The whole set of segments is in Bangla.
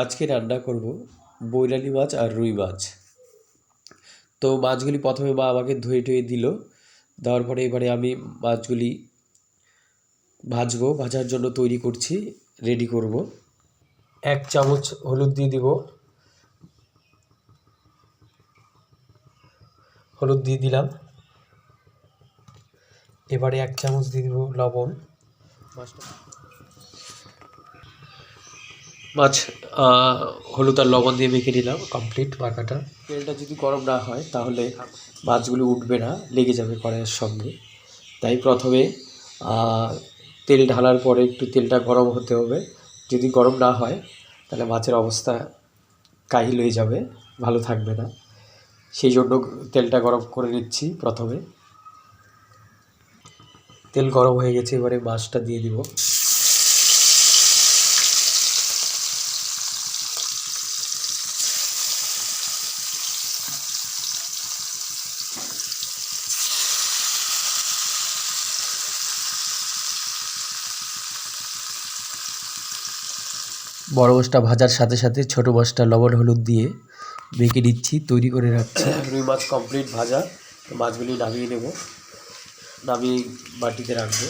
আজকে রান্না করব বৈরালি মাছ আর রুই মাছ। তো মাছগুলি প্রথমে মা আমাকে ধুয়ে টুয়ে দিল, দেওয়ার পরে এবারে আমি মাছগুলি ভাজবো, ভাজার জন্য তৈরি করছি, রেডি করব। 1 চামচ হলুদ দিয়ে দিব, হলুদ দিয়ে দিলাম। এবারে 1 চামচ দিয়ে দিব লবণ। মাছ হলুদ আর লবণ দিয়ে মেখে নিলাম, কমপ্লিট মাখাটা। তেলটা যদি গরম না হয় তাহলে মাছগুলো উঠবে না, লেগে যাবে কড়াইয়ের সঙ্গে। তাই প্রথমে তেল ঢালার পরে একটু তেলটা গরম হতে হবে। যদি গরম না হয় তাহলে মাছের অবস্থা কাহিল হয়ে যাবে, ভালো থাকবে না। সেই জন্য তেলটা গরম করে নিচ্ছি প্রথমে। তেল গরম হয়ে গেছে, এবারে মাছটা দিয়ে দিব। বড় মাছটা ভাজার সাথে সাথে ছোট মাছটা লবণ হলুদ দিয়ে মেখে নিচ্ছি, তৈরি করে রাখছি। রুই মাছ কমপ্লিট ভাজা, মাছগুলি নামিয়ে নেব, নামিয়ে বাটিতে রাখবো।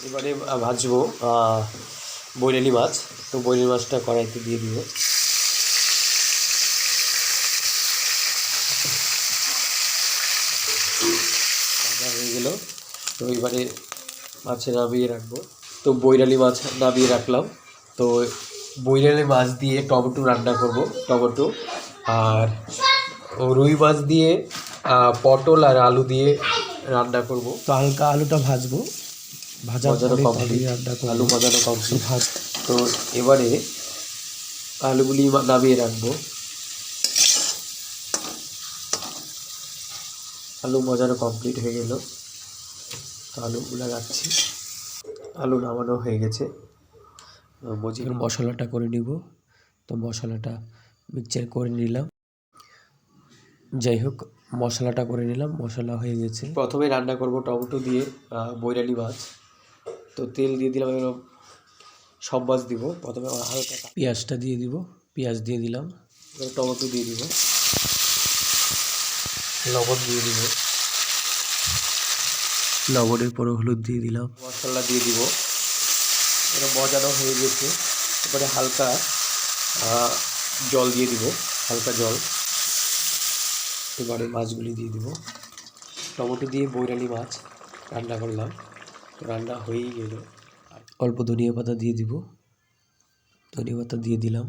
এবারে ভাজবো বৈরালি মাছ। তো বৈরালি মাছটা কড়াইতে দিয়ে দিব। ভাজা হয়ে গেল, তো এবারে মাছে নামিয়ে রাখবো। তো বৈরালি মাছ নামিয়ে রাখলাম। তো বৈরালি মাছ দিয়ে টমেটো রান্না করব, টমেটো আর রুই মাছ দিয়ে পটল আর আলু দিয়ে রান্না করব। তো হালকা আলুটা ভাজবো, ভাজানো কমপ্লিট, আলু ভাজানো কমপ্লিট। তো এবারে আলুগুলি নামিয়ে রাখবো। আলু ভাজানো কমপ্লিট হয়ে গেল, তো আলুগুলো রাখছি। আলু নামানো হয়ে গেছে, মশলাটা করে নিব। তো মশলাটা মিক্সচার করে নিলাম, যাই হোক মশলাটা করে নিলাম, মশলা হয়ে গেছে। প্রথমে রান্না করব টমেটো দিয়ে বৈরালি মাছ। তো তেল দিয়ে দিলাম, এবার সব মাছ দিব। প্রথমে হালকা পেঁয়াজটা দিয়ে দিব, পেঁয়াজ দিয়ে দিলাম। এবার টমেটো দিয়ে দিব, লবণ দিয়ে দিব, লবণের পরে হলুদ দিয়ে দিলাম, মশলা দিয়ে দিব। এটা মজানো হয়ে গেছে। এবারে হালকা জল দিয়ে দিব, হালকা জল। এবারে মাছগুলি দিয়ে দিব। টমেটো দিয়ে বৈরালি মাছ রান্না করলাম, রান্না হয়েই গেল। অল্প ধনিয়া পাতা দিয়ে দিব, ধনিয়া পাতা দিয়ে দিলাম।